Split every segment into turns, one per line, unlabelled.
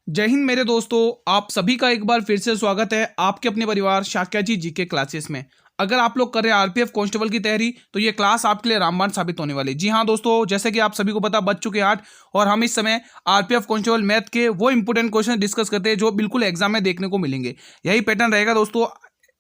जय हिंद मेरे दोस्तों, आप सभी का एक बार फिर से स्वागत है आपके अपने परिवार शाक्या जी जीके क्लासेस में। अगर आप लोग कर रहे हैं आरपीएफ कांस्टेबल की तैयारी तो ये क्लास आपके लिए रामबाण साबित होने वाली। जी हाँ दोस्तों, जैसे कि आप सभी को पता बज चुके 8 और हम इस समय आरपीएफ कांस्टेबल मैथ के वो इंपोर्टेंट क्वेश्चन डिस्कस करते हैं जो बिल्कुल एग्जाम में देखने को मिलेंगे। यही पैटर्न रहेगा दोस्तों,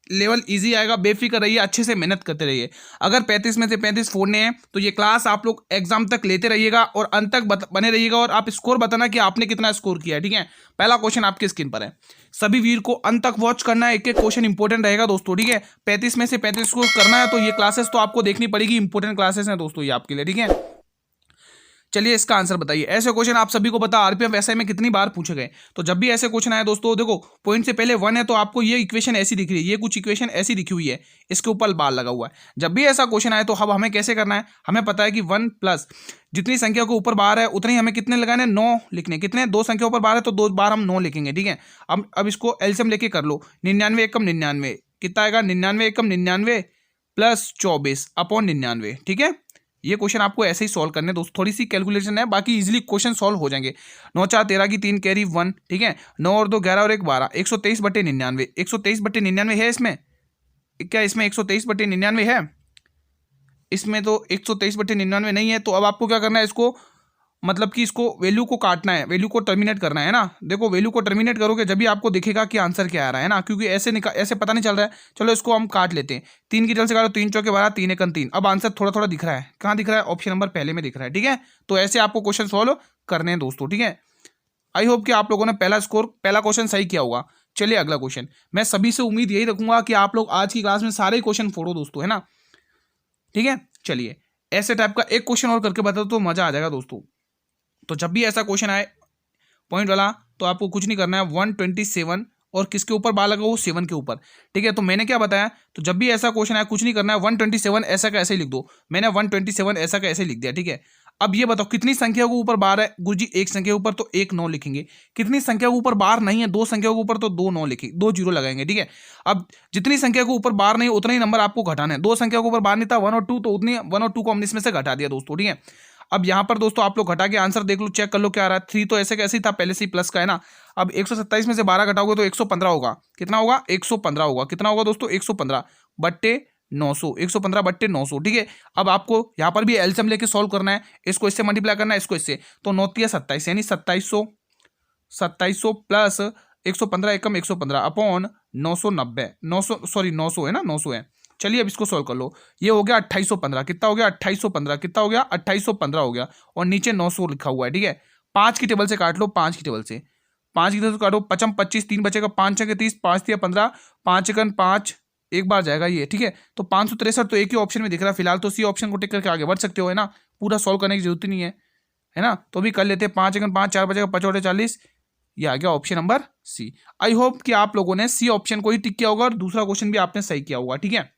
लेवल इजी आएगा, बेफिक्र रहिए, अच्छे से मेहनत करते रहिए। अगर 35 में से 35 फोड़ने हैं तो ये क्लास आप लोग एग्जाम तक लेते रहिएगा और अंत तक बने रहिएगा और आप स्कोर बताना कि आपने कितना स्कोर किया है। ठीक है, पहला क्वेश्चन आपकी स्क्रीन पर है, सभी वीर को अंत तक वॉच करना है, एक एक क्वेश्चन इंपॉर्टेंट रहेगा दोस्तों। ठीक है, 35 में से 35 को करना है तो ये क्लासेस तो आपको देखनी पड़ेगी, इंपॉर्टेंट क्लासेस हैं दोस्तों ये आपके लिए। ठीक है, चलिए इसका आंसर बताइए। ऐसे क्वेश्चन आप सभी को पता आरपीएफ एसआई में कितनी बार पूछे गए, तो जब भी ऐसे क्वेश्चन आए दोस्तों, देखो पॉइंट से पहले 1 है तो आपको ये इक्वेशन ऐसी दिख रही है, ये कुछ इक्वेशन ऐसी दिखी हुई है, इसके ऊपर बार लगा हुआ है। जब भी ऐसा क्वेश्चन आए तो अब हमें कैसे करना है, हमें पता है कि 1 प्लस जितनी संख्या के ऊपर बार है उतने ही हमें कितने लगाने, 9 लिखने। कितने, 2 संख्या ऊपर बार है तो 2 बार हम 9 लिखेंगे। ठीक है, अब इसको एलसीएम लेके कर लो, 99 एकम 99 कितना आएगा, 99 एकम 99 प्लस 24 अपॉन 99। ठीक है, ये क्वेश्चन आपको ऐसे ही सॉल्व करने दोस्तों, थोड़ी सी कैलकुलेशन है, बाकी इजीली क्वेश्चन सॉल्व हो जाएंगे। 9 4 13 की 3 कैरी 1। ठीक है, 9 और 2 11 और 1 12, 123/99। 123/99 है इसमें, क्या इसमें 123/99 है? इसमें तो 123/99 नहीं है। तो अब आपको क्या करना है, इसको मतलब कि इसको वैल्यू को काटना है, वैल्यू को टर्मिनेट करना है ना। देखो वैल्यू को टर्मिनेट करोगे जब भी आपको दिखेगा कि आंसर क्या आ रहा है ना, क्योंकि ऐसे पता नहीं चल रहा है। चलो इसको हम काट लेते हैं, 3 की जल से काटो, 3 चौके 12, 3 एकम 3। अब आंसर थोड़ा थोड़ा दिख रहा है, कहाँ दिख रहा है, ऑप्शन नंबर पहले में दिख रहा है। ठीक है, तो ऐसे आपको क्वेश्चन सॉल्व करने हैं दोस्तों। ठीक है, आई होप कि आप लोगों ने पहला क्वेश्चन सही किया होगा। चलिए अगला क्वेश्चन, मैं सभी से उम्मीद यही रखूंगा कि आप लोग आज की क्लास में सारे क्वेश्चन फोड़ो दोस्तों, है ना। ठीक है, चलिए ऐसे टाइप का एक क्वेश्चन और करके बता दो तो मजा आ जाएगा दोस्तों। तो जब भी ऐसा क्वेश्चन आए पॉइंट वाला तो आपको कुछ नहीं करना है, 127 और किसके ऊपर बार लगा, वो 7 के ऊपर। ठीक है, तो मैंने क्या बताया, तो जब भी ऐसा क्वेश्चन आए कुछ नहीं करना है, 127 ऐसा का ऐसे ही लिख दो। मैंने 127 ऐसा का ऐसे लिख दिया। ठीक है, अब ये बताओ कितनी संख्या के ऊपर बार है, गुरुजी एक संख्या के ऊपर तो 1 9 लिखेंगे। कितनी संख्या के ऊपर बार नहीं है, 2 संख्या के ऊपर तो 2 9 लिखेंगे, 2 जीरो लगाएंगे। ठीक है, अब जितनी संख्या के ऊपर बार नहीं उतना ही नंबर आपको घटाना है। 2 संख्या के ऊपर बार नहीं था 1 और 2, तो उतनी 1 और 2 को हमने इसमें से घटा दिया दोस्तों। ठीक है, अब यहां पर दोस्तों आप लोग घटा के आंसर देख लो, चेक कर लो क्या आ रहा है। 3 तो ऐसे कैसे ही था, पहले से ही प्लस का है ना। अब 127 में से 12 घटाओगे तो 115 होगा। कितना होगा, 115 होगा। कितना होगा दोस्तों, 115 बट्टे 900, 115 बट्टे 900। ठीक है, अब आपको यहाँ पर भी एलसीएम लेके सॉल्व करना है, इसको इससे मल्टीप्लाई करना है, इसको इससे, तो 9 तिया 27 यानी 2700 प्लस 115 एकम 115 अपॉन 990, 900 सॉरी 900 है ना, 900 है। चलिए अब इसको सॉल्व कर लो, ये हो गया 2815। कितना हो गया, 2815। कितना हो गया, 2815 हो गया, और नीचे 900 लिखा हुआ है। ठीक है, 5 की टेबल से काट लो, 5 की टेबल से, 5 की टेबल से काटो, 55 25, 3 बचेगा, 5 6 30, 5 तिया 15, 5 एकन 5, एक बार जाएगा ये। ठीक है, तो 563 तो एक ही ऑप्शन में दिख रहा है फिलहाल, तो सी ऑप्शन को टिक करके आगे बढ़ सकते हो, है ना। पूरा सॉल्व करने की जरूरत ही नहीं है ना, तो भी कर लेते हैं। 5 एकन 5, 4 बचेगा, 5 40, ये आ गया option number C. I hope कि आप लोगों ने सी ऑप्शन को ही टिक किया होगा और दूसरा क्वेश्चन भी आपने सही किया होगा। ठीक है,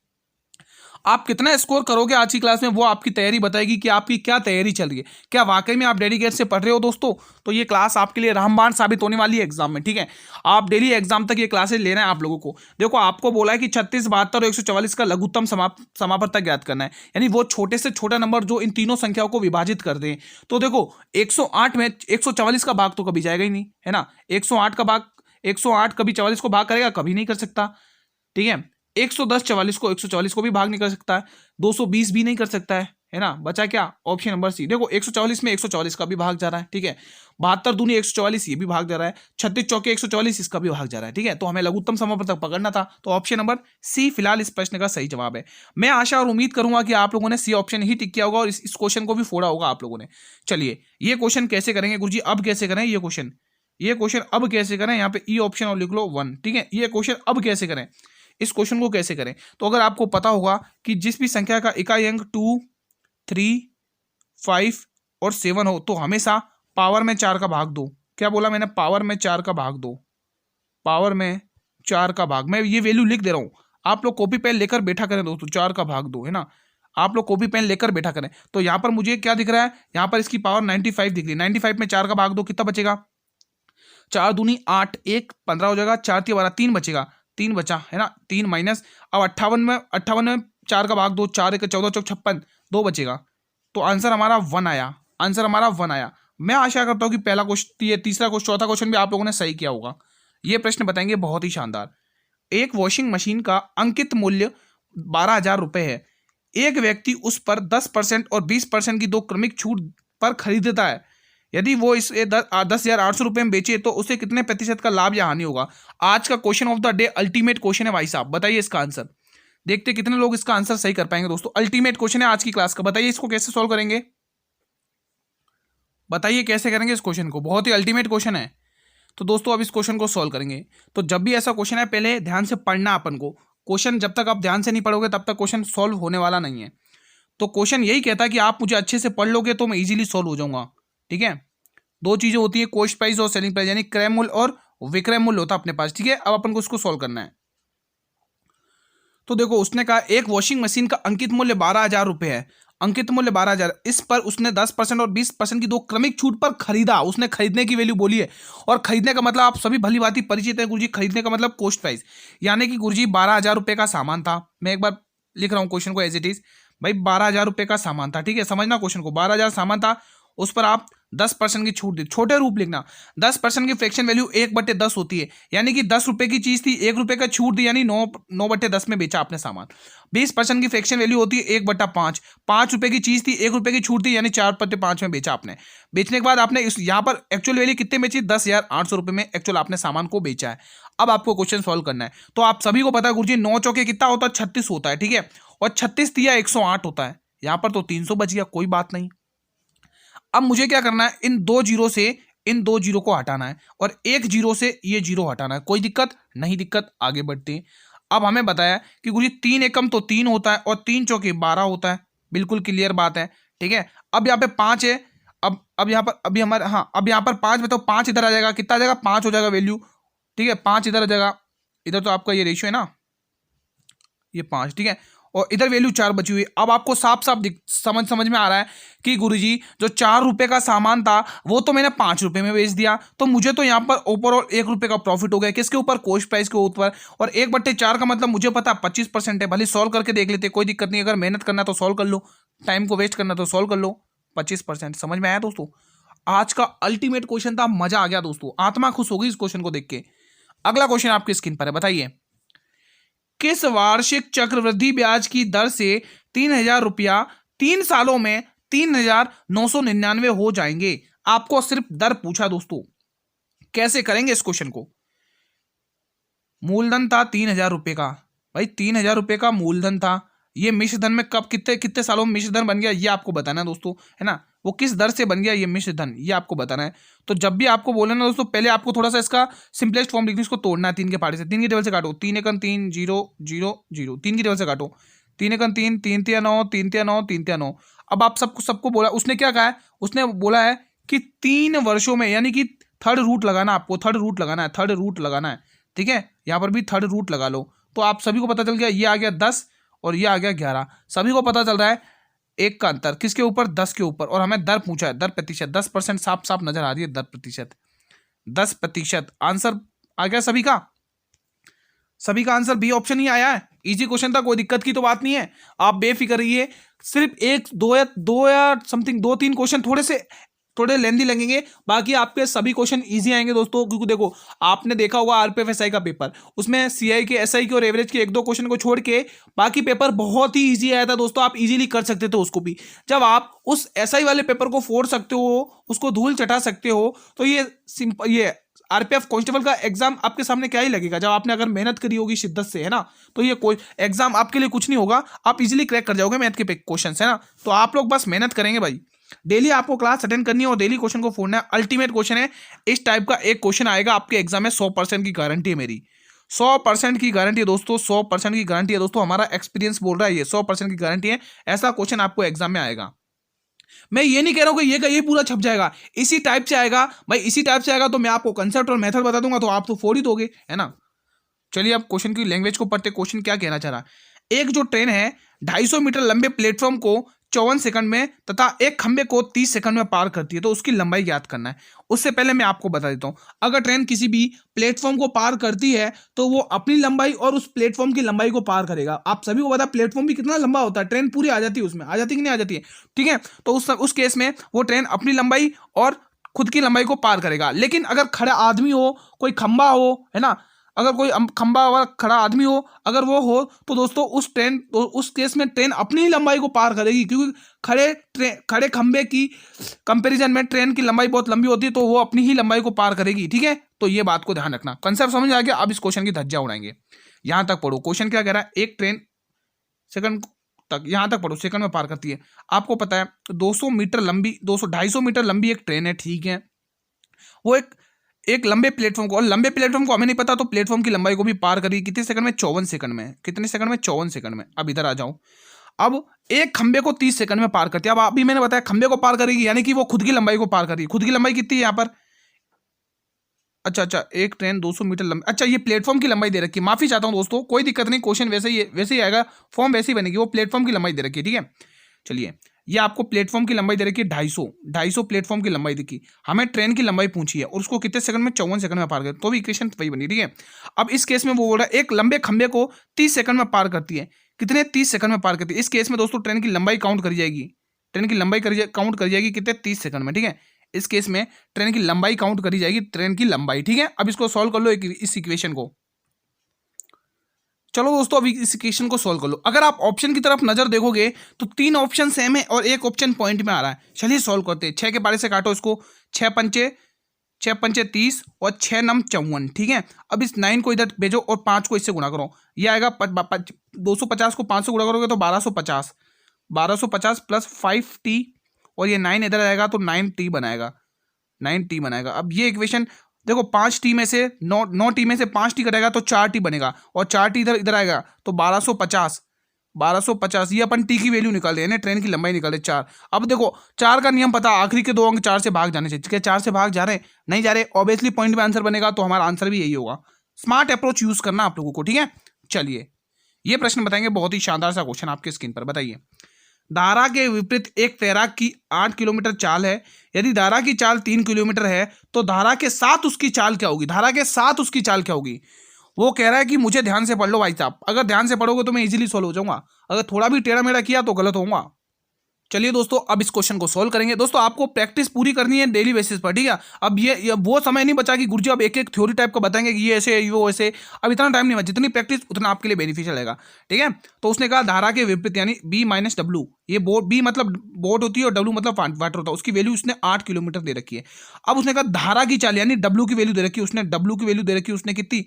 आप कितना स्कोर करोगे आज की क्लास में वो आपकी तैयारी बताएगी कि आपकी क्या तैयारी चल रही है, क्या वाकई में आप डेडिकेट से पढ़ रहे हो दोस्तों। तो ये क्लास आपके लिए रामबाण साबित होने वाली है एग्जाम में। ठीक है, आप डेली एग्जाम तक ये क्लासेस लेना है आप लोगों को। देखो आपको बोला है कि 36 72 और 144 का लघुत्तम समापन तक ज्ञात करना है, यानी वो छोटे से छोटा नंबर जो इन तीनों संख्याओं को विभाजित कर दें। तो देखो 108 में 144 का भाग तो कभी जाएगा ही नहीं, है ना। 108 का भाग, 108 कभी 44 को भाग करेगा, कभी नहीं कर सकता। ठीक है, 110 44 को 144 को भी भाग नहीं कर सकता है, 220 भी नहीं कर सकता है ना। बचा क्या, ऑप्शन नंबर सी। देखो 144 में 144 का भी भाग जा रहा है। ठीक है, 72 दूनी 144 ये भी भाग जा रहा है, 36 चौके 144 इसका भी भाग जा रहा है। ठीक है, तो हमें लघुत्तम समापन तक पकड़ना था, तो ऑप्शन नंबर सी फिलहाल इस प्रश्न का सही जवाब है। मैं आशा और उम्मीद करूंगा कि आप लोगों ने सी ऑप्शन ही टिक किया होगा और इस क्वेश्चन को भी फोड़ा होगा आप लोगों ने। चलिए ये क्वेश्चन कैसे करेंगे गुरुजी, अब कैसे करें ये क्वेश्चन अब कैसे करें, यहाँ पे ई ऑप्शन और लिख लो 1। ठीक है, ये क्वेश्चन अब कैसे करें, इस क्वेश्चन को कैसे करें, तो अगर आपको पता होगा कि जिस भी संख्या का इकाई अंक 2 3 5 और 7 हो तो हमेशा पावर में 4 का भाग दो। क्या बोला मैंने, पावर में 4 का भाग दो, पावर में 4 का भाग। मैं ये वैल्यू लिख दे रहा हूं, आप लोग कॉपी पेन लेकर बैठा करें दोस्तों, 4 का भाग दो, है ना। आप लोग कॉपी पेन लेकर बैठा करें। तो यहां पर मुझे क्या दिख रहा है, यहां पर इसकी पावर 95 दिख रही है। 95 में 4 का भाग दो, कितना बचेगा, 4 दूनी 8, 1 15 हो जाएगा, 4 तिया 12, 3 बचेगा, 3 बचा, है ना। 3 माइनस, अब 58 में 4 का भाग दो, 4 1 14 चौक 56, 2 बचेगा। तो आंसर हमारा 1 आया, आंसर हमारा 1 आया। मैं आशा करता हूं कि पहला क्वेश्चन, ये तीसरा क्वेश्चन, चौथा क्वेश्चन भी आप लोगों ने सही किया होगा। ये प्रश्न बताएंगे बहुत ही शानदार। एक वॉशिंग मशीन का अंकित मूल्य 12,000 रुपए है। एक व्यक्ति उस पर 10% और 20% की दो क्रमिक छूट पर खरीदता है। यदि वो इसे 10,800 रुपए में बेचे तो उसे कितने प्रतिशत का लाभ या हानि होगा? आज का question of the day ultimate question है भाई साहब, बताइए इसका आंसर। देखते कितने लोग इसका आंसर सही कर पाएंगे दोस्तों। अल्टीमेट क्वेश्चन है आज की क्लास का, बताइए इसको कैसे सॉल्व करेंगे, बताइए कैसे करेंगे इस क्वेश्चन को, बहुत ही अल्टीमेट क्वेश्चन है। तो दोस्तों अब इस क्वेश्चन को सॉल्व करेंगे। तो जब भी ऐसा क्वेश्चन है पहले ध्यान से पढ़ना अपन को। क्वेश्चन जब तक आप ध्यान से नहीं पढ़ोगे तब तक क्वेश्चन सॉल्व होने वाला नहीं है। तो क्वेश्चन यही कहता है कि आप मुझे अच्छे से पढ़ लोगे तो मैं इजीली सॉल्व हो जाऊंगा। ठीक है, दो चीजें होती है, कॉस्ट प्राइस और सेलिंग प्राइस, यानी क्रय मूल्य और विक्रय मूल्य होता है अपने पास। ठीक है, अब अपन को इसको सॉल्व करना है। तो देखो उसने कहा एक वॉशिंग मशीन का अंकित मूल्य 12,000 रुपए है। अंकित मूल्य 12,000, इस पर उसने 10% और 20% की दो क्रमिक छूट पर खरीदा। उसने खरीदने की वैल्यू बोली है, और खरीदने का मतलब आप सभी भली भांति परिचित है गुरुजी, खरीदने का मतलब कॉस्ट प्राइस, यानी कि गुरुजी 12,000 रुपए का सामान था। मैं एक बार लिख रहा हूं क्वेश्चन को एज इट इज, भाई 12,000 रुपए का सामान था। ठीक है, समझना क्वेश्चन को, 12,000 सामान था, उस पर आप 10% की छूट दी। छोटे रूप लिखना, 10% की फ्रैक्शन वैल्यू 1/10 होती है, यानी कि 10 रुपए की चीज थी, 1 रुपए का छूट दी, यानी 9/10 में बेचा आपने सामान। 20% की फ्रैक्शन वैल्यू होती है 1/5, 5 रुपए की चीज थी, 1 रुपए की छूट दी, यानी 4/5 में बेचा आपने। बेचने के बाद आपने इस यहाँ पर एक्चुअल वैल्यू कितने बेची? 10,800 रुपए में एक्चुअल आपने सामान को बेचा है। अब आपको क्वेश्चन सॉल्व करना है। तो आप सभी को पता है गुरुजी 9 चौके कितना होता है? 36 होता है। ठीक है, और 36 दिया 108 होता है। यहाँ पर तो 300 बच गया, कोई बात नहीं। अब मुझे क्या करना है, इन दो जीरो से इन दो जीरो को हटाना है, और एक जीरो से ये जीरो हटाना है। कोई दिक्कत नहीं? दिक्कत, आगे बढ़ते हैं। अब हमें बताया कि गुरुजी 3 एकम तो 3 होता है, और 3 चौके 12 होता है, बिल्कुल क्लियर बात है। ठीक है, अब यहाँ पे 5 है, अब यहाँ पर अभी हमारे, हाँ अब यहाँ पर 5 में, तो 5 इधर आ जाएगा, कितना आ जाएगा? 5 हो जाएगा वैल्यू। ठीक है, 5 इधर आ जाएगा, इधर तो आपका ये रेशियो है ना, ये 5। ठीक है, और इधर वैल्यू 4 बची हुई। अब आपको साफ साफ समझ में आ रहा है कि गुरुजी जो 4 रुपए का सामान था वो तो मैंने 5 रुपए में बेच दिया, तो मुझे तो यहाँ पर ओवरऑल 1 रुपए का प्रॉफिट हो गया। किसके ऊपर? कॉस्ट प्राइस के ऊपर। और 1/4 का मतलब मुझे पता 25% है। भले सॉल्व करके देख लेते, कोई दिक्कत नहीं। अगर मेहनत करना तो सॉल्व कर लो, टाइम को वेस्ट करना तो सॉल्व कर लो। 25% समझ में आया दोस्तों? आज का अल्टीमेट क्वेश्चन था, मजा आ गया दोस्तों, आत्मा खुश हो गई इस क्वेश्चन को देख के। अगला क्वेश्चन आपकी स्क्रीन पर है, बताइए किस वार्षिक चक्रवृद्धि ब्याज की दर से 3,000 रुपया 3 सालों में 3,999 हो जाएंगे? आपको सिर्फ दर पूछा दोस्तों, कैसे करेंगे इस क्वेश्चन को। मूलधन था 3,000 रुपए का, भाई 3,000 रुपए का मूलधन था। ये मिश्र धन में कब, कितने कितने सालों में मिश्र धन बन गया, ये आपको बताना है दोस्तों, है ना। वो किस दर से बन गया ये मिश्र धन, ये आपको बताना है। तो जब भी आपको बोले ना दोस्तों, पहले आपको थोड़ा सा इसका सिंपलेस्ट फॉर्म लिखनी, इसको तोड़ना है 3 के पहाड़े से। 3 की टेबल से काटो, 3 एकम 3 0 0 0, 3 की टेबल से काटो, 3 एकम 3 3 तिया 9 3 तिया 9 3 तिया 9। अब आप सबको बोला, उसने क्या कहा है, उसने बोला है कि 3 वर्षों में, यानी कि थर्ड रूट लगाना, आपको थर्ड रूट लगाना है, थर्ड रूट लगाना है। ठीक है, यहाँ पर भी थर्ड रूट लगा लो। तो आप सभी को पता चल गया, ये आ गया 10 और ये आ गया 11। सभी को पता चल रहा है एक का अंतर किसके ऊपर? 10 के ऊपर। और हमें दर पूछा है, दर प्रतिशत, 10% साफ साफ नजर आ रही है, दर प्रतिशत 10%। आंसर आ गया सभी का, सभी का आंसर बी ऑप्शन ही आया है। इजी क्वेश्चन था, कोई दिक्कत की तो बात नहीं है, आप बेफिक्र रहिए। सिर्फ एक दो या समथिंग 2-3 क्वेश्चन थोड़े लेंदी लगेंगे, बाकी आपके सभी क्वेश्चन इजी आएंगे दोस्तों। क्योंकि देखो आपने देखा होगा आरपीएफ एसआई का पेपर, उसमें सीआई के, एसआई के और एवरेज के 1-2 क्वेश्चन को छोड़ के बाकी पेपर बहुत ही इजी आया था दोस्तों। आप इजीली कर सकते थे उसको भी। जब आप उस एसआई वाले पेपर को फोड़ सकते हो, उसको धूल चटा सकते हो, तो ये आरपीएफ कांस्टेबल का एग्जाम आपके सामने क्या ही लगेगा, जब आपने अगर मेहनत करी होगी शिद्दत से, है ना। तो ये कोई एग्जाम आपके लिए कुछ नहीं होगा, आप इजीली क्रैक कर जाओगे मैथ के क्वेश्चन, है ना। तो आप लोग बस मेहनत करेंगे भाई, डेली आपको क्लास अटेंड करनी है और डेली क्वेश्चन को फोड़ना है। अल्टीमेट क्वेश्चन है, इस टाइप का एक क्वेश्चन आएगा आपके एग्जाम में, 100% की गारंटी है मेरी, 100% की गारंटी है दोस्तों, 100% की गारंटी है दोस्तों। हमारा एक्सपीरियंस बोल रहा है, ये 100% की गारंटी है, ऐसा क्वेश्चन आपको एग्जाम में आएगा। मैं ये नहीं कह रहा हूं कि ये पूरा छप जाएगा, इसी टाइप से आएगा भाई, इसी टाइप से आएगा तो मैं आपको कंसेप्ट और मेथड बता दूंगा, तो आप तो फोड़ ही दोगे, है ना। चलिए अब क्वेश्चन की लैंग्वेज को पढ़ते, क्वेश्चन क्या कहना चाह रहा है। एक जो ट्रेन है 250 मीटर लंबे प्लेटफॉर्म को 54 सेकंड में तथा एक खंबे को 30 सेकंड में पार करती है, तो उसकी लंबाई ज्ञात करना है। उससे पहले मैं आपको बता देता हूं, अगर ट्रेन किसी भी प्लेटफॉर्म को पार करती है तो वो अपनी लंबाई और उस प्लेटफॉर्म की लंबाई को पार करेगा। आप सभी को पता है प्लेटफॉर्म भी कितना लंबा होता है, ट्रेन पूरी आ जाती है उसमें, आ जाती कि नहीं आ जाती है। ठीक है, तो उस केस में वो ट्रेन अपनी लंबाई और खुद की लंबाई को पार करेगा। लेकिन अगर खड़ा आदमी हो, कोई खंबा हो, है ना, अगर कोई खंबा वाला खड़ा आदमी हो, अगर वो हो, तो दोस्तों उस केस में ट्रेन अपनी ही लंबाई को पार करेगी, क्योंकि खड़े खंबे की कंपैरिजन में ट्रेन की लंबाई बहुत लंबी होती है, तो वो अपनी ही लंबाई को पार करेगी। ठीक है, तो ये बात को ध्यान रखना। कंसेप्ट समझ आ गया? अब इस क्वेश्चन की धज्जियां उड़ाएंगे। यहां तक पढ़ो, क्वेश्चन क्या कह रहा है, एक ट्रेन सेकंड तक, यहां तक पढ़ो, सेकंड में पार करती है। आपको पता है 200 मीटर लंबी, 200-250 मीटर लंबी एक ट्रेन है, ठीक है। वो एक लंबे प्लेटफॉर्म को, और लंबे प्लेटफॉर्म को हमें नहीं पता, तो प्लेटफॉर्म की लंबाई को भी पार करी कितने सेकंड में? 54 सेकंड में। कितने सेकंड में? 54 सेकंड में। अब इधर आ जाओ, अब एक खंबे को 30 सेकंड में पार करती है। अब अभी मैंने बताया खंबे को पार करेगी, यानी कि वो खुद की लंबाई को पार करेगी। खुद की लंबाई कितनी है यहाँ पर? अच्छा, एक ट्रेन 200 मीटर लंबी, अच्छा ये प्लेटफॉर्म की लंबाई दे रखी है। माफी चाहता हूँ दोस्तों, कोई दिक्कत नहीं, क्वेश्चन वैसे ही आएगा, फॉर्म वैसे ही बनेगी। वो प्लेटफॉर्म की लंबाई दे रखी है, ठीक है। चलिए, ये आपको प्लेटफॉर्म की लंबाई दे रखी है 250 प्लेटफॉर्म की लंबाई देखी। हमें ट्रेन की लंबाई पूछी है और उसको कितने सेकंड में? 54 सेकंड में पार कर, तो भी इक्वेशन वही बनी, ठीक है। अब इस केस में वो बोल रहा है एक लंबे खंबे को 30 सेकंड में पार करती है। कितने? 30 सेकंड में पार करती है। इस केस में दोस्तों ट्रेन की लंबाई काउंट करी जाएगी, ट्रेन की लंबाई काउंट करी जाएगी कितने? 30 सेकंड में, ठीक है। इस केस में ट्रेन की लंबाई काउंट करी जाएगी, ट्रेन की लंबाई, ठीक है। अब इसको सॉल्व कर लो, इस इक्वेशन को। चलो दोस्तों, अभी इस इक्वेशन को सॉल्व कर लो। अगर आप ऑप्शन की तरफ नजर देखोगे तो 3 ऑप्शन सेम है और एक ऑप्शन पॉइंट में आ रहा है। चलिए सॉल्व करते हैं। 6 के पारे से काटो इसको, 6 पंचे 30 और 6 नम 54, ठीक है। अब इस 9 को इधर भेजो और 5 को इससे गुणा करो। ये आएगा 250 को 5 से गुणा करोगे तो 1250 प्लस 5t, और ये 9 इधर आएगा तो 9t बनाएगा, 9t बनाएगा। अब ये इक्वेशन देखो, 5t में से 9t में से 5t कटेगा तो 4t बनेगा, और 4t इधर इधर आएगा तो 1250। ये अपन t की वैल्यू निकाल रहे हैं, ट्रेन की लंबाई निकाल रहे 4। अब देखो 4 का नियम पता, आखिरी के 2 अंक 4 से भाग जाने चाहिए। क्या 4 से भाग जा रहे? नहीं जा रहे, ऑब्वियसली पॉइंट में आंसर बनेगा, तो हमारा आंसर भी यही होगा। स्मार्ट अप्रोच यूज करना आप लोगों को, ठीक है। चलिए, ये प्रश्न बताएंगे, बहुत ही शानदार सा क्वेश्चन आपके स्क्रीन पर। बताइए, धारा के विपरीत एक तैराक की 8 किलोमीटर चाल है। यदि धारा की चाल 3 किलोमीटर है तो धारा के साथ उसकी चाल क्या होगी? धारा के साथ उसकी चाल क्या होगी? वो कह रहा है कि मुझे ध्यान से पढ़ लो भाई साहब। अगर ध्यान से पढ़ोगे तो मैं इजीली सॉल्व हो जाऊंगा, अगर थोड़ा भी टेढ़ा मेढ़ा किया तो गलत होऊंगा। चलिए दोस्तों, अब इस क्वेश्चन को सॉल्व करेंगे। दोस्तों आपको प्रैक्टिस पूरी करनी है डेली बेसिस पर, ठीक है। अब ये वो समय नहीं बचा कि गुरुजी अब एक एक थ्योरी टाइप का बताएंगे कि ये ऐसे वो ऐसे। अब इतना टाइम नहीं बचा, जितनी प्रैक्टिस उतना आपके लिए बेनिफिशियल रहेगा, ठीक है। तो उसने कहा धारा के विपरीत यानी B माइनस डब्ल्यू, ये बी मतलब बोट होती है और डब्ल्यू मतलब वाटर होता है, उसकी वैल्यू उसने 8 किलोमीटर दे रखी है। अब उसने कहा धारा की चाल यानी डब्ल्यू की वैल्यू दे रखी है, उसने डब्ल्यू की वैल्यू दे रखी है उसने कितनी?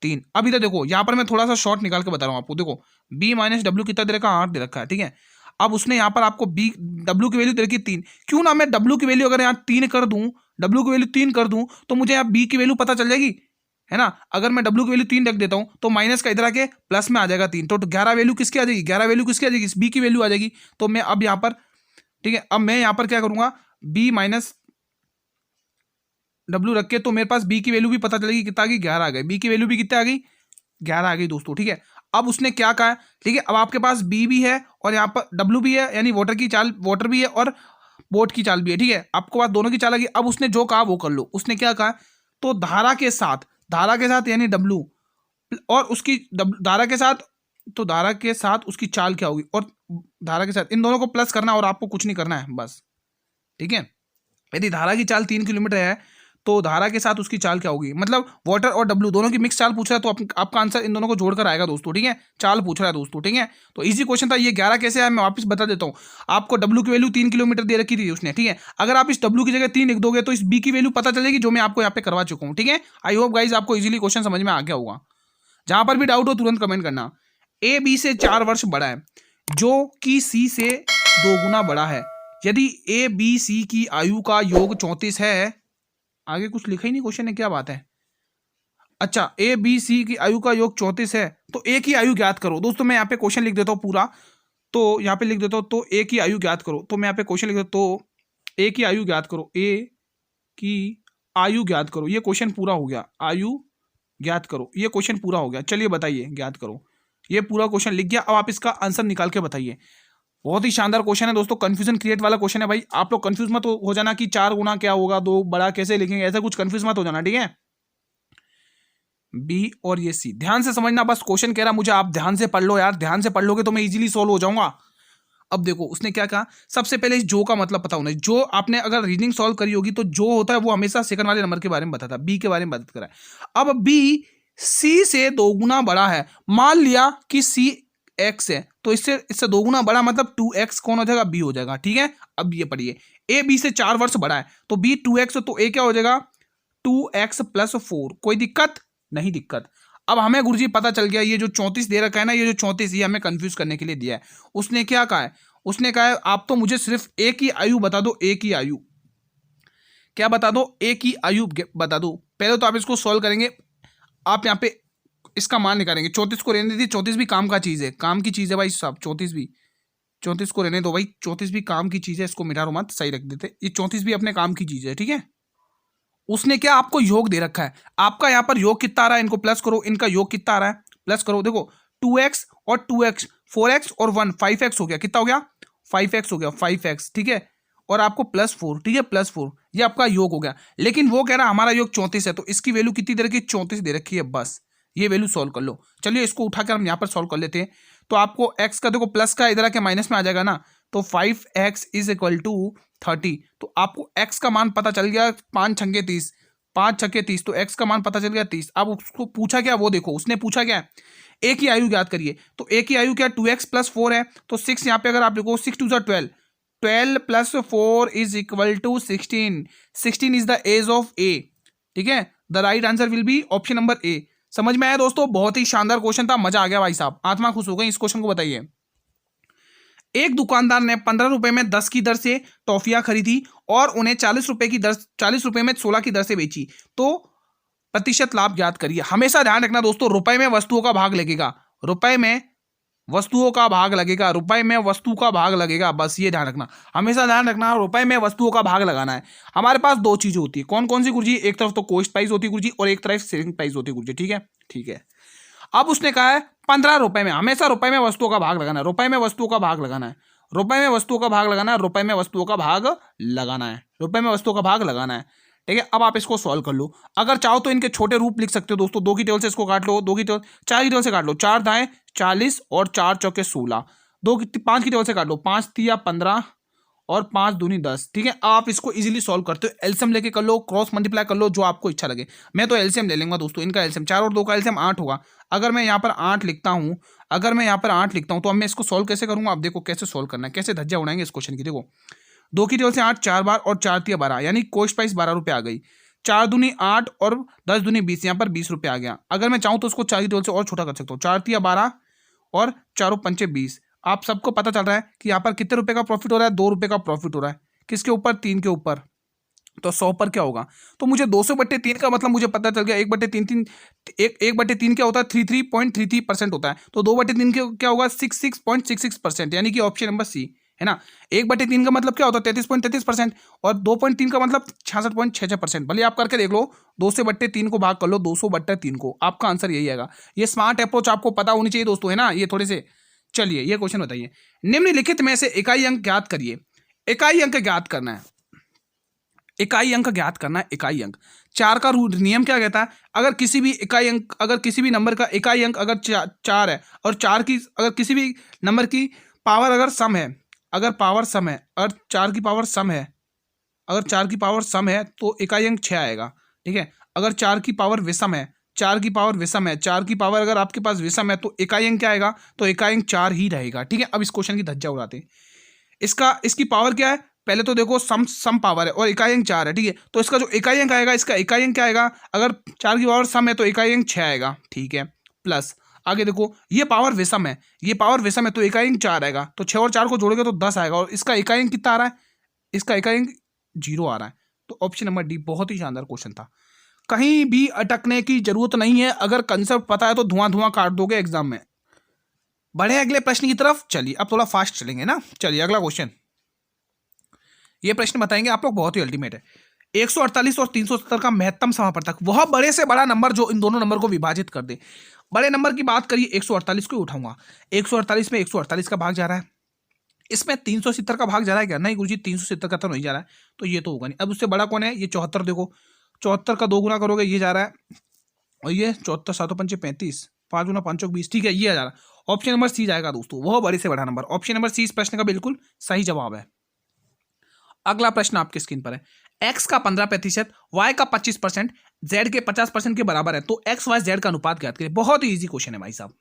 3। अब इधर देखो, यहां पर मैं थोड़ा सा शॉर्ट निकाल के बता रहा हूं आपको। देखो B माइनस डब्ल्यू कितना दे रखा है? 8 दे रखा है, ठीक है। अब उसने यहाँ पर आपको डब्ल्यू की वैल्यू दे रखी 3। क्यों ना मैं डब्ल्यू की वैल्यू अगर यहाँ 3 कर दूं, डब्ल्यू की वैल्यू 3 कर दूं, तो मुझे यहाँ बी की वैल्यू पता चल जाएगी, है ना। अगर मैं डब्ल्यू की वैल्यू 3 रख देता हूं तो माइनस का इधर आके प्लस में आ जाएगा 3, तो 11 वैल्यू किसकी आ जाएगी? 11 वैल्यू किसकी आ जाएगी? बी की वैल्यू आ जाएगी। तो मैं अब यहाँ पर, ठीक है, अब मैं यहाँ पर क्या करूंगा, बी माइनस डब्ल्यू रख के, तो मेरे पास बी की वैल्यू भी पता चलेगी, कितना आ गई? 11 आ गई। बी की वैल्यू भी कितना आ गई? 11 आ गई दोस्तों, ठीक है। अब उसने क्या कहा, ठीक है, अब आपके पास बी भी है और यहाँ पर डब्ल्यू भी है, यानी वाटर की चाल, वाटर भी है और बोट की चाल भी है, ठीक है। आपको पास दोनों की चाल आ गई। अब उसने जो कहा वो कर लो। उसने क्या कहा, तो धारा के साथ यानी डब्ल्यू और उसकी धारा के साथ, तो धारा के साथ उसकी चाल क्या होगी, और धारा के साथ इन दोनों को प्लस करना, और आपको कुछ नहीं करना है बस, ठीक है। यदि धारा की चाल 3 किलोमीटर है तो धारा के साथ उसकी चाल क्या होगी, मतलब वाटर और डब्ल्यू दोनों की मिक्स चाल पूछ रहा है, तो आपका आंसर इन दोनों को जोड़कर आएगा दोस्तों, ठीक है। चाल पूछ रहा है दोस्तों, ठीक है। तो इजी क्वेश्चन था ये। 11 कैसे आया मैं वापस बता देता हूँ आपको। डब्ल्यू की वैल्यू 3 किलोमीटर दे रखी थी उसने, ठीक है। अगर आप इस डब्ल्यू की जगह 3 लिख दोगे तो इस बी की वैल्यू पता चलेगी, जो मैं आपको यहाँ पे करवा चुका हूँ, ठीक है। आई होप गाइज आपको इजीली क्वेश्चन समझ में आ गया होगा। जहां पर भी डाउट हो तुरंत कमेंट करना। ए बी से 4 वर्ष बड़ा है, जो कि सी से 2 गुना बड़ा है। यदि ए बी सी की आयु का योग 34 है, आगे कुछ लिखा ही नहीं क्वेश्चन है, क्या बात है। अच्छा, ए बी सी की आयु का योग 34 है तो ए की आयु ज्ञात करो। दोस्तों मैं यहाँ पे क्वेश्चन लिख देता हूँ पूरा, तो यहाँ पे लिख देता हूँ, तो ए की आयु ज्ञात करो। तो मैं यहाँ पे क्वेश्चन लिख देता हूँ, तो ए की आयु ज्ञात करो, ए की आयु ज्ञात करो। ये क्वेश्चन पूरा हो गया, आयु ज्ञात करो, ये क्वेश्चन पूरा हो गया। चलिए बताइए, ज्ञात करो, ये पूरा क्वेश्चन लिख गया। अब आप इसका आंसर निकाल के बताइए। बहुत ही शानदार क्वेश्चन है दोस्तों, कंफ्यूजन क्रिएट वाला क्वेश्चन है भाई। आप लोग कंफ्यूज मत हो जाना कि 4 गुना क्या होगा, 2 बड़ा कैसे लिखेंगे, ऐसा कुछ कंफ्यूज मत हो जाना, ठीक है। बी और ये सी ध्यान से समझना, बस क्वेश्चन कह रहा मुझे आप ध्यान से पढ़ लो यार, ध्यान से पढ़ लोगे तो मैं इजीली सोल्व हो जाऊंगा। अब देखो उसने क्या कहा, सबसे पहले जो का मतलब पता होना है। जो आपने अगर रीजनिंग सॉल्व करी होगी तो जो होता है वो हमेशा सेकंड वाले नंबर के बारे में बताता है, बी के बारे में बात करा है। अब बी सी से 2 गुना बड़ा है, मान लिया कि सी एक्स है तो इससे 2 गुना बड़ा मतलब 2x कौन हो जाएगा, बी हो जाएगा। ठीक है, अब ये पढ़िए, ए बी से 4 वर्ष बड़ा है तो बी 2x, तो ए क्या हो जाएगा 2x + 4। कोई दिक्कत नहीं, दिक्कत। अब हमें गुरुजी पता चल गया, ये जो 34 दे रखा है ना, ये जो 34 ये हमें कंफ्यूज करने के लिए दिया है। उसने क्या कहा है, उसने कहा है आप तो मुझे सिर्फ ए की आयु बता दो, ए की आयु क्या बता दो, ए की आयु बता दो। पहले तो आप इसको सॉल्व करेंगे, आप यहाँ पे इसका मान निकालेंगे। 34 को रहने दीजिए, 34 भी काम का चीज है, काम की चीज है भाई साहब। 34 को रहने दो भाई, 34 भी काम की चीज है, इसको मिटा रो मत, सही रख देते। ये 34 भी अपने काम की चीज है, ठीक है। उसने क्या आपको योग दे रखा है, आपका यहाँ पर योग कितना आ रहा है, इनको प्लस करो, इनका योग कितना आ रहा है प्लस करो। देखो 2x और 2x, 4x और 1, 5x हो गया, कितना हो गया 5x हो गया, 5x, ठीक है। और आपको +4, ठीक है, +4, ये आपका योग हो गया। लेकिन वो कह रहा है हमारा योग 34 है, तो इसकी वैल्यू कितनी दे रखी है, 34 दे रखी है, बस ये वैल्यू सॉल्व कर लो। चलिए इसको उठाकर हम यहाँ पर सॉल्व कर लेते हैं। तो आपको x का देखो प्लस का इधर आके माइनस में आ जाएगा ना, तो 5x = 30। तो आपको x का मान पता चल गया, 5 छंगे 30, 5 छक्के 30, तो x का मान पता चल गया 30। अब उसको पूछा क्या, वो देखो उसने पूछा क्या, a की आयु ज्ञात करिए। तो a की आयु क्या 2x + 4 है, तो 6 यहाँ पे अगर आप देखो 6 2 12, 12 + 4 = 16, 16 is the age of a, ठीक है। The right answer will be option number A. समझ में आया दोस्तों, बहुत ही शानदार क्वेश्चन था, मजा आ गया भाई साहब, आत्मा खुश हो गई। इस क्वेश्चन को बताइए, एक दुकानदार ने 15 रुपए में 10 की दर से टॉफियां खरीदी और उन्हें 40 रुपए में 16 की दर से बेची, तो प्रतिशत लाभ ज्ञात करिए। हमेशा ध्यान रखना दोस्तों, रुपए में वस्तुओं का भाग लगेगा, रुपए में वस्तुओं का भाग लगेगा, रुपए में वस्तु का भाग लगेगा, बस ये ध्यान रखना, हमेशा ध्यान रखना, रुपए में वस्तुओं का भाग लगाना है। हमारे पास दो चीजें होती है, कौन कौन सी गुरुजी, एक तरफ तो कॉस्ट प्राइस होती है गुरुजी और एक तरफ सेलिंग प्राइस होती है गुरुजी, ठीक है, ठीक है। अब उसने कहा है 15 रुपए में, हमेशा रुपए में वस्तुओं का भाग लगाना है, रुपए में वस्तुओं का भाग लगाना है, रुपए में वस्तुओं का भाग लगाना है, रुपए में वस्तुओं का भाग लगाना है, रुपए में वस्तुओं का भाग लगाना है, ठीक है। अब आप इसको सॉल्व कर लो, अगर चाहो तो इनके छोटे रूप लिख सकते हो दोस्तों, 2 की टेबल से इसको काट लो, 2 की टेबल 4 की टेबल से काट लो, 4 दाएं 40 और 4 चौके 16, 5 की टेबल से काट लो, 5 तिया 15 और 5 दूनी 10, ठीक है। आप इसको इजीली सॉल्व करते हो, एलसीएम लेके कर लो, क्रॉस मल्टीप्लाई कर लो, जो आपको इच्छा लगे। मैं तो एलसीएम ले लूंगा दोस्तों, इनका एलसीएम 4 और 2 का एलसीएम 8 होगा। अगर मैं यहाँ पर 8 लिखता हूँ, अगर मैं यहाँ पर 8 लिखता हूँ तो अब मैं इसको सॉल्व कैसे करूंगा, आप देखो कैसे सॉल्व करना है, कैसे धज्जा उड़ाएंगे इस क्वेश्चन की। देखो 2 की टेबल से 8 4 बार और 4 तिया 12, यानी कॉस्ट प्राइस 12 रुपये आ गई। 4 दूनी 8 और 10 दूनी 20, यहाँ पर 20 रुपये आ गया। अगर मैं चाहूँ तो उसको 4 की टेबल से और छोटा कर सकता हूँ, 4 तिया 12 और 4 पंचे 20। आप सबको पता चल रहा है कि यहाँ पर कितने रुपए का प्रॉफिट हो रहा है, 2 रुपए का प्रॉफिट हो रहा है, किसके ऊपर, 3 के ऊपर। तो 100 पर क्या होगा, तो मुझे 200/3 का मतलब मुझे पता चल गया, 1/3 1/3 क्या होता है, 33.33% होता है, तो 2/3 क्या होगा 66.66%, यानी कि ऑप्शन नंबर सी है ना। 1/3 का मतलब क्या होता है 33.33%, और 2.3 का मतलब 66.66%। भले आप करके देख लो, 200/3 को भाग कर लो 200/3 को, आपका आंसर यही आएगा। ये स्मार्ट अप्रोच आपको पता होनी चाहिए दोस्तों, है ना, ये थोड़े से। चलिए ये क्वेश्चन बताइए, निम्नलिखित में से इकाई अंक ज्ञात करिए। इकाई अंक ज्ञात करना है, इकाई अंक ज्ञात करना है, इकाई अंक। 4 का नियम क्या कहता है, अगर किसी भी इकाई अंक, अगर किसी भी नंबर का इकाई अंक अगर 4 है और 4 की, अगर किसी भी नंबर की पावर अगर सम है, अगर पावर सम है और 4 की पावर सम है, अगर 4 की पावर सम है तो इकाई अंक 6 आएगा, ठीक है। अगर 4 की पावर विषम है, 4 की पावर विषम है, 4 की पावर अगर आपके पास विषम है तो इकाई अंक क्या आएगा, तो इकाई अंक 4 ही रहेगा, ठीक है। अब इस क्वेश्चन की धज्जा उड़ाते हैं, इसकी पावर क्या है, पहले तो देखो सम पावर है और इकाई अंक 4 है, ठीक है। तो इसका जो इकाई अंक आएगा, इसका इकाई अंक क्या आएगा, अगर 4 की पावर सम है तो इकाई अंक 6 आएगा, ठीक है। प्लस आगे देखो ये पावर विषम है, ये पावर विषम है तो इकाई अंक 4 आएगा, तो 6 और 4 को जोड़ोगे तो 10 आएगा, और इसका इकाई अंक कितना आ रहा है, इसका इकाई अंक 0 आ रहा है। तो ऑप्शन नंबर डी बहुत ही शानदार क्वेश्चन था, कहीं भी अटकने की जरूरत नहीं है, अगर कंसेप्ट पता है तो धुआं धुआं काट दोगे एग्जाम में। बढ़े अगले प्रश्न की तरफ, चलिए अब थोड़ा फास्ट चलेंगे ना। चलिए अगला क्वेश्चन, ये प्रश्न बताएंगे आप लोग, बहुत ही अल्टीमेट है। 148 और 370 का महत्तम समापवर्तक, वह बड़े से बड़ा नंबर जो इन दोनों नंबर को विभाजित कर दे। बड़े नंबर की बात करिए, 148 को उठाऊंगा, 148 में 148 का भाग जा रहा है, इसमें 370 का भाग जा रहा है क्या, नहीं गुरुजी 370 का तो नहीं जा रहा है, तो ये तो होगा नहीं। अब उससे बड़ा कौन है, ये 74, देखो 74 का 2 गुना करोगे ये जा रहा है, और ये 74 7 5 35, 5 गुना 5 20, ठीक है, ये आ जा रहा है। ऑप्शन नंबर सी जाएगा दोस्तों, वह बड़े से बड़ा नंबर। ऑप्शन नंबर सी इस प्रश्न का बिल्कुल सही जवाब है। अगला प्रश्न आपकी स्क्रीन पर है, एक्स का 15%, वाई का 25%, जेड के 50% के बराबर है, तो एक्स वाई जेड का अनुपात ज्ञात करें। बहुत ही इजी क्वेश्चन है भाई साहब।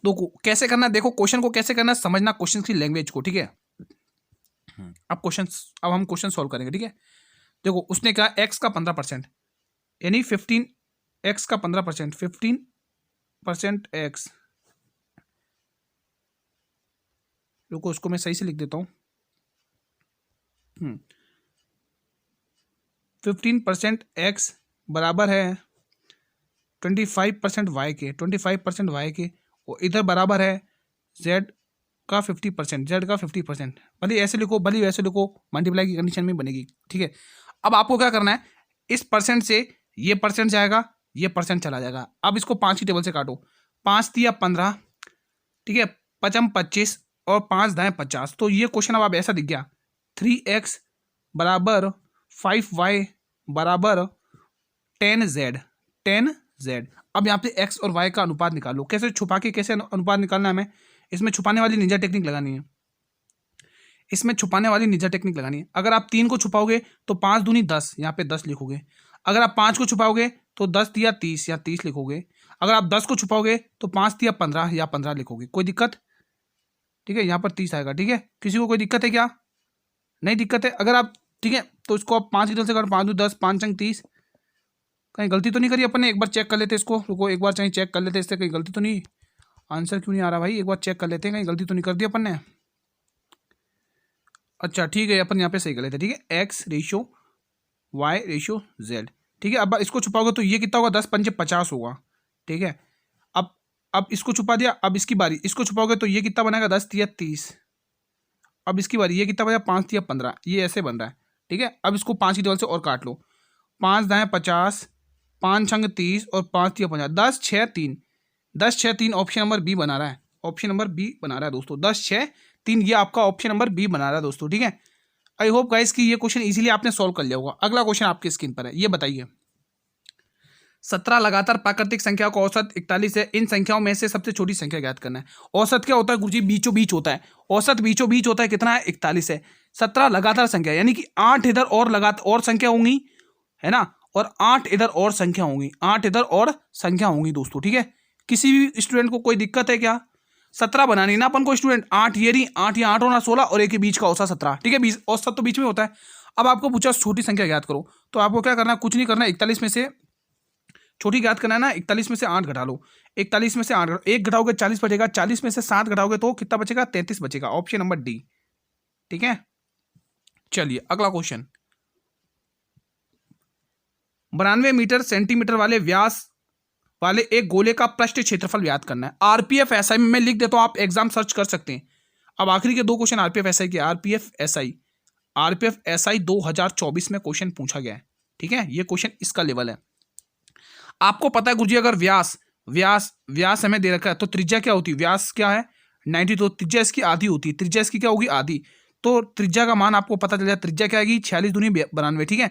देखो कैसे करना है, देखो क्वेश्चन को कैसे करना है, समझना क्वेश्चन की लैंग्वेज को, ठीक है। अब हम क्वेश्चन सॉल्व करेंगे, ठीक है। देखो उसने कहा एक्स का 15%, यानी 15, एक्स का 15%, 15% एक्स, रुको उसको मैं सही से लिख देता हूं। 15% एक्स बराबर है 25% वाई के, 25% वाई के, और इधर बराबर है जेड का 50%, जेड का 50%। भले ऐसे लिखो भले वैसे लिखो, मल्टीप्लाई की कंडीशन में बनेगी, ठीक है। अब आपको क्या करना है, इस परसेंट से ये परसेंट जाएगा, ये परसेंट चला जाएगा। अब इसको 5 की टेबल से काटो, 5 दिया 15, ठीक है, 5 25 और 5 दाएं 50। तो ये क्वेश्चन अब ऐसा दिख गया, 3x बराबर 5y बराबर 10z, 10z। अब यहाँ पे x और y का अनुपात निकालो। कैसे छुपा के कैसे अनुपात निकालना है हमें, इसमें छुपाने वाली निंजा टेक्निक लगानी है, इसमें छुपाने वाली निंजा टेक्निक लगानी है। अगर आप 3 को छुपाओगे तो 5 दूनी 10, यहाँ पे 10 लिखोगे। अगर आप 5 को छुपाओगे तो 10 दिया 30 या 30 लिखोगे। अगर आप 10 को छुपाओगे तो 5 दिया 15 या 15 लिखोगे। कोई दिक्कत, ठीक है, यहाँ पर 30 आएगा, ठीक है। किसी को कोई दिक्कत है क्या, नहीं दिक्कत है। अगर आप, ठीक है, तो इसको आप 5 की तरफ से काटो, 5 दूनी 10, 5 अंक 30। कहीं गलती तो नहीं करी अपन ने, एक बार चेक कर लेते इसको, रुको एक बार चाहे चेक कर लेते, इससे कहीं गलती तो नहीं, आंसर क्यों नहीं आ रहा भाई, एक बार चेक कर लेते हैं, कहीं गलती तो नहीं कर दी अपन ने। अच्छा ठीक है, अपन यहाँ पे सही कर लेते हैं, ठीक है। X ratio Y ratio Z, ठीक है। अब इसको छुपाओगे तो ये कितना होगा, 10 पंजे 50 होगा, ठीक है। अब इसको छुपा दिया, अब इसकी बारी, इसको छुपाओगे तो ये कितना बनेगा, 10 तिया 30। अब इसकी बारी, ये कितना बनेगा, 5 तिया 15, ये ऐसे बन रहा है, ठीक है। अब इसको 5 की टेबल से और काट लो, 5 दाएं 50, 5 छंग 30 और 5 तिया 50, 10 6 3, 10 6 3 ऑप्शन नंबर बी बना रहा है, ऑप्शन नंबर बी बना रहा है दोस्तों, 10 6 3 ये आपका ऑप्शन नंबर बी बना रहा है दोस्तों, ठीक है। आई होप गाइस कि ये क्वेश्चन इजीली आपने सॉल्व कर लिया होगा। अगला क्वेश्चन आपकी स्क्रीन पर है, ये बताइए, 17 लगातार प्राकृतिक संख्या का औसत 41 है, इन संख्याओं में से सबसे छोटी संख्या ज्ञात करना है। औसत क्या होता है गुरुजी, बीचों बीच होता है, औसत बीचों बीच होता है, कितना है, 41 है। 17 लगातार संख्या, यानी कि 8 इधर और लगातार और संख्या होंगी, है ना, और 8 इधर और संख्या होंगी, 8 इधर और संख्या होंगी दोस्तों, ठीक है। किसी भी स्टूडेंट को कोई दिक्कत है क्या, 17 बनानी ना अपन को स्टूडेंट, 8 ये रही, 8 या 8 होना 16 और एक के बीच का औसत 17, ठीक है, बीच औसत तो बीच में होता है। अब आपको पूछा छोटी संख्या ज्ञात करो, तो आपको क्या करना है, कुछ नहीं करना, 41 में से छोटी ज्ञात करना है ना, 41 में से 8 घटा लो, 41 में से 8 एक घटाओगे 40 बचेगा, 40 में से 7 घटाओगे तो कितना बचेगा, 33 बचेगा, ऑप्शन नंबर डी, ठीक है। चलिए अगला क्वेश्चन, 92 मीटर सेंटीमीटर वाले व्यास वाले एक गोले का पृष्ठ क्षेत्रफल ज्ञात करना है। आरपीएफ एसआई में मैं लिख देता हूं, आप एग्जाम सर्च कर सकते हैं। अब आखिरी के 2 क्वेश्चन आरपीएफ एसआई के, आरपीएफ एसआई 2024 में क्वेश्चन पूछा गया है, ठीक है। ये क्वेश्चन इसका लेवल है। आपको पता है गुरुजी, अगर व्यास हमें दे रखा है तो त्रिज्या क्या होती है, व्यास क्या है 90, तो त्रिज्या इसकी आधी होती है, त्रिज्या इसकी क्या होगी, आधी। तो त्रिज्या का मान आपको पता चल जाए, त्रिज्या क्या आएगी, 46 दूनी 92, ठीक है,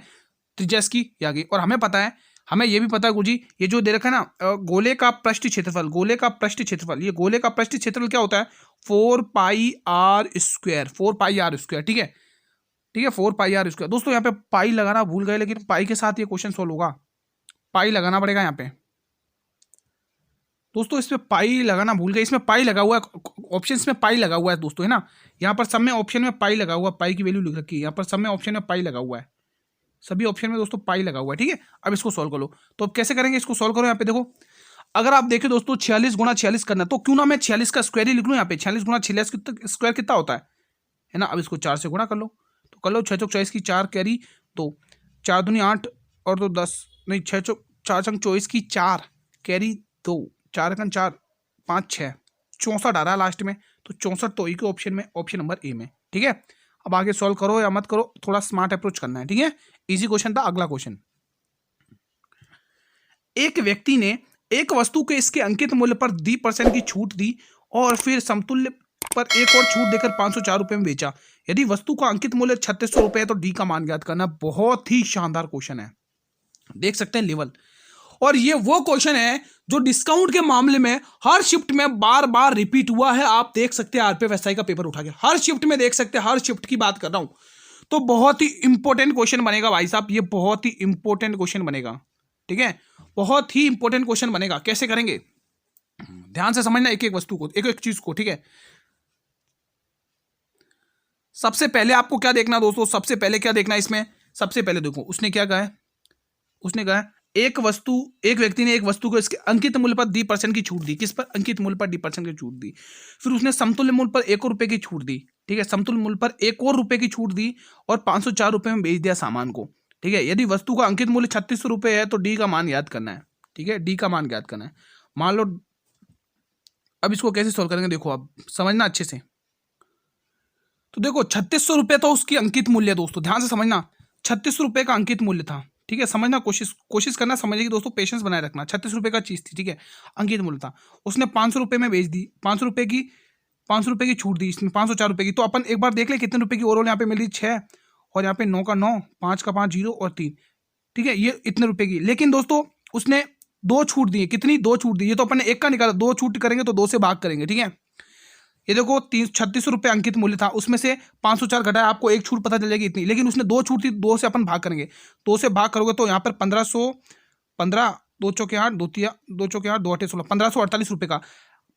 त्रिज्या इसकी आ गई। और हमें पता है, हमें यह भी पता है गुरुजी, ये जो दे रखा है ना, गोले का पृष्ठ क्षेत्रफल, गोले का पृष्ठ क्षेत्रफल, ये गोले का पृष्ठ क्षेत्रफल क्या होता है, 4 pi R square, 4 pi R square, ठीक है, ठीक है, 4 पाई आर स्क्वायर। दोस्तों यहाँ पे पाई लगाना भूल गए, लेकिन पाई के साथ ये क्वेश्चन सोल्व होगा, पाई लगाना पड़ेगा यहाँ पे दोस्तों, इसमें पाई लगाना भूल गए, इसमें पाई लगा हुआ है, ऑप्शन में पाई लगा हुआ है दोस्तों, है ना। यहाँ पर सब में ऑप्शन में पाई लगा हुआ है, पाई की वैल्यू लिख रखी है, यहाँ पर सब में ऑप्शन में पाई लगा हुआ है, सभी ऑप्शन में दोस्तों पाई लगा हुआ है, ठीक है। अब इसको सॉल्व कर लो, तो अब कैसे करेंगे, इसको सॉल्व करो। यहाँ पे देखो, अगर आप देखें दोस्तों 46 गुणा 46 करना, तो क्यों ना मैं 46 का स्क्वायर ही लिख लूँ यहाँ पे, 46 गुणा 46 स्क्वायर कितना होता है ना। अब इसको 4 से गुणा कर लो, तो कर लो, 6 चौक 24 की 4 कैरी 2, 4 दूनी 8 और 2 10, नहीं 6 चौक 4 चंग 24 की 4 कैरी 2, 4 एकन 4 5 6 64 आ रहा है लास्ट में, तो 64 तो एक ऑप्शन में, ऑप्शन नंबर ए में, ठीक है। अब आगे सॉल्व करो या मत करो, थोड़ा स्मार्ट अप्रोच करना है, ठीक है। इजी क्वेश्चन था। अगला क्वेश्चन, एक व्यक्ति ने एक वस्तु के इसके अंकित मूल्य पर 10% की छूट दी और फिर समतुल्य पर एक और छूट देकर 504 रुपए में बेचा। यदि वस्तु का अंकित मूल्य 3600 रुपए है तो डी का मान ज्ञात करना। बहुत ही शानदार क्वेश्चन है, देख सकते हैं लेवल। और ये वो क्वेश्चन है जो डिस्काउंट के मामले में हर शिफ्ट में बार बार रिपीट हुआ है। आप देख सकते हैं आरपीएफ एसआई का पेपर उठा के, हर शिफ्ट में देख सकते हैं, हर शिफ्ट की बात कर रहा हूं। तो बहुत ही इंपॉर्टेंट क्वेश्चन बनेगा भाई साहब, ये बहुत ही इंपॉर्टेंट क्वेश्चन बनेगा, ठीक है, बहुत ही इंपॉर्टेंट क्वेश्चन बनेगा। कैसे करेंगे, ध्यान से समझना एक एक वस्तु को, एक एक चीज को, ठीक है। सबसे पहले आपको क्या देखना दोस्तों, सबसे पहले क्या देखना इसमें, सबसे पहले देखो उसने क्या कहा है, उसने कहा एक व्यक्ति ने एक वस्तु को इसके अंकित मूल्य पर 10% की छूट दी। किस पर, अंकित मूल्य पर 10% की छूट दी। फिर उसने समतुल्य मूल्य पर 1 और रुपए की छूट दी, ठीक है, समतुल्य मूल्य पर 1 और रुपए की छूट दी और 504 रुपए में बेच दिया सामान को, ठीक है। यदि वस्तु का अंकित मूल्य 3600 रुपए है तो डी का मान याद करना है, ठीक है, डी का मान याद करना है। मान लो, अब इसको कैसे सोल्व करेंगे देखो, आप समझना अच्छे से। तो देखो 3600 रुपये तो उसकी अंकित मूल्य है दोस्तों, ध्यान से समझना, 3600 रुपये का अंकित मूल्य था, ठीक है। समझना, कोशिश करना समझने की दोस्तों, पेशेंस बनाए रखना। 36 रुपये का चीज़ थी, ठीक है, अंकित मूल्य था। उसने 500 रुपये में बेच दी, 500 रुपये की छूट दी, इसमें 504 रुपये की। तो अपन एक बार देख ले कितने रुपये की ओवरऑल यहाँ पे मिली, 6, और यहाँ पे 9 का 9, 5 का 5, 0 और 3, ठीक है, ये इतने रुपये की। लेकिन दोस्तों उसने 2 छूट दी, कितनी, 2 छूट दी। ये तो अपन ने 1 का निकाला, 2 छूट करेंगे तो 2 से भाग करेंगे, ठीक है। ये देखो 3600 रुपये अंकित मूल्य था, उसमें से 504 घटाया, आपको एक छूट पता चल जाएगी इतनी। लेकिन उसने 2 छूट थी, 2 से अपन भाग करेंगे, 2 से भाग करोगे तो यहाँ पर 1515, 2 चौके 8, 2 तिया 2 चौके 8, 2 8 16, 1548 रुपये का,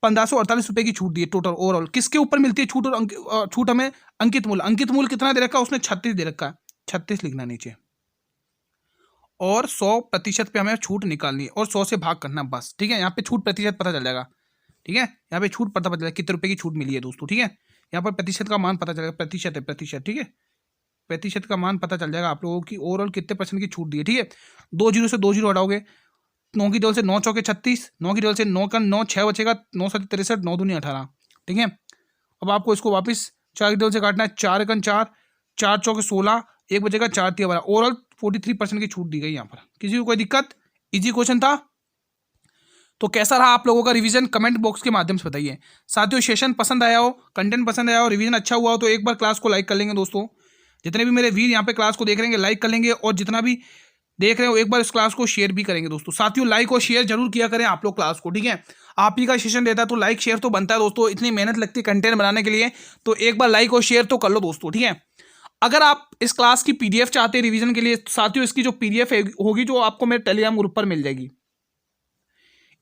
1548 रुपये की छूट दी है टोटल ओवरऑल। किसके ऊपर मिलती है छूट, और छूट हमें अंकित मूल्य। अंकित मूल्य कितना दे रखा है उसने, 36 दे रखा है, 36 लिखना नीचे, और 100% पे हमें छूट निकालनी है और 100 से भाग करना बस, ठीक है। यहाँ पे छूट प्रतिशत पता चल जाएगा, ठीक है, यहाँ पे छूट पता चलेगा कितने रुपए की छूट मिली है दोस्तों, ठीक है। यहाँ पर प्रतिशत का मान पता चलेगा, प्रतिशत है, प्रतिशत, ठीक है, प्रतिशत का मान पता चल जाएगा आप लोगों की ओवरऑल कितने % की छूट दी है, ठीक है। 2 0 से 2 0 हटाओगे, 9 की टेबल से 9 चौके 36, 9 की टेबल से 9 का 9, 6 बचेगा, 9 7 63, 9 दूनी 18, ठीक है। अब आपको इसको वापस 4 की टेबल से काटना है, 4 1 4, 4 चौके 16, 1 बचेगा, 4 3 12, ओवरऑल 43% की छूट दी गई यहाँ पर। किसी को कोई दिक्कत, इजी क्वेश्चन था। तो कैसा रहा आप लोगों का रिवीजन, कमेंट बॉक्स के माध्यम से बताइए। साथियों सेशन पसंद आया हो, कंटेंट पसंद आया हो, रिवीजन अच्छा हुआ हो तो एक बार क्लास को लाइक कर लेंगे दोस्तों। जितने भी मेरे वीर यहाँ पे क्लास को देख रहे हैं लाइक कर लेंगे, और जितना भी देख रहे हो एक बार इस क्लास को शेयर भी करेंगे दोस्तों। साथियों लाइक और शेयर जरूर किया करें आप लोग क्लास को, ठीक है। आप ही का सेशन देता है तो लाइक शेयर तो बनता है दोस्तों, इतनी मेहनत लगती है कंटेंट बनाने के लिए, तो एक बार लाइक और शेयर तो कर लो दोस्तों, ठीक है। अगर आप इस क्लास की पीडीएफ चाहते हैं रिवीजन के लिए, साथियों इसकी जो पीडीएफ होगी जो आपको मेरे टेलीग्राम ग्रुप पर मिल जाएगी।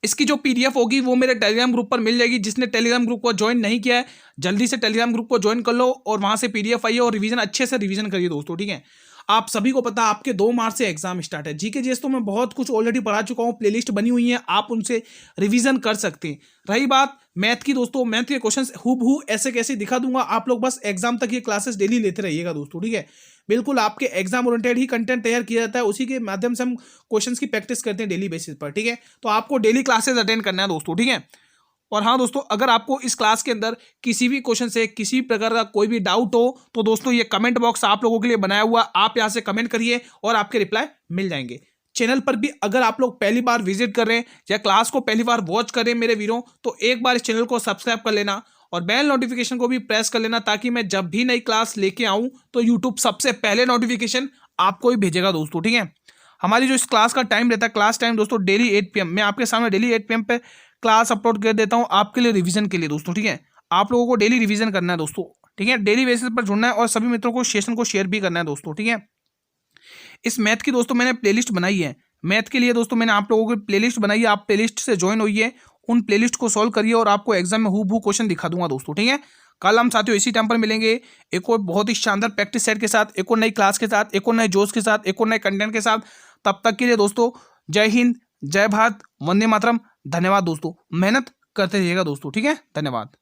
इसकी जो पीडीएफ होगी वो मेरे टेलीग्राम ग्रुप पर मिल जाएगी। जिसने टेलीग्राम ग्रुप को ज्वाइन नहीं किया है जल्दी से टेलीग्राम ग्रुप को ज्वाइन कर लो, और वहां से पीडीएफ आइए और रिवीजन अच्छे से रिवीजन करिए दोस्तों, ठीक है। आप सभी को पता है आपके 2 मार्च से एग्जाम स्टार्ट है। जीके जीएस तो मैं बहुत कुछ ऑलरेडी पढ़ा चुका हूँ, प्लेलिस्ट बनी हुई है, आप उनसे रिवीजन कर सकते हैं। रही बात मैथ की दोस्तों, मैथ के क्वेश्चंस हूबहू ऐसे कैसे दिखा दूंगा, आप लोग बस एग्जाम तक ये क्लासेस डेली लेते रहिएगा दोस्तों, ठीक है। बिल्कुल आपके एग्जाम ओरिएंटेड ही कंटेंट तैयार किया जाता है, उसी के माध्यम से हम क्वेश्चंस की प्रैक्टिस करते हैं डेली बेसिस पर, ठीक है। तो आपको डेली क्लासेस अटेंड करना है दोस्तों, ठीक है। और हाँ दोस्तों, अगर आपको इस क्लास के अंदर किसी भी क्वेश्चन से किसी प्रकार का कोई भी डाउट हो तो दोस्तों ये कमेंट बॉक्स आप लोगों के लिए बनाया हुआ, आप यहाँ से कमेंट करिए और आपके रिप्लाई मिल जाएंगे। चैनल पर भी अगर आप लोग पहली बार विजिट कर रहे हैं या क्लास को पहली बार वॉच कर रहे हैं मेरे वीरों, तो एक बार इस चैनल को सब्सक्राइब कर लेना और बेल नोटिफिकेशन को भी प्रेस कर लेना, ताकि मैं जब भी नई क्लास लेके आऊं तो यूट्यूब सबसे पहले नोटिफिकेशन आपको ही भेजेगा दोस्तों, ठीक है। हमारी जो इस क्लास का टाइम रहता है, क्लास टाइम दोस्तों डेली 8 PM, मैं आपके सामने डेली 8 PM पे क्लास अपलोड कर देता हूं आपके लिए रिवीजन के लिए दोस्तों, ठीक है। आप लोगों को डेली रिवीजन करना है दोस्तों, ठीक है, डेली बेसिस पर जुड़ना है और सभी मित्रों को सेशन को शेयर भी करना है दोस्तों, ठीक है। इस मैथ की दोस्तों मैंने प्लेलिस्ट बनाई है, मैथ के लिए दोस्तों मैंने आप लोगों की प्लेलिस्ट बनाई है, आप प्लेलिस्ट से ज्वाइन होइए, उन प्लेलिस्ट को सॉल्व करिए और आपको एग्जाम में हूबहू क्वेश्चन दिखा दूंगा दोस्तों, ठीक है। कल हम साथियों इसी टाइम पर मिलेंगे एक और बहुत ही शानदार प्रैक्टिस सेट के साथ, एक और नई क्लास के साथ, एक और नए जोश के साथ, एक और नए कंटेंट के साथ। तब तक के लिए दोस्तों जय हिंद, जय भारत, वंदे मातरम। धन्यवाद दोस्तों, मेहनत करते रहिएगा दोस्तों, ठीक है, धन्यवाद।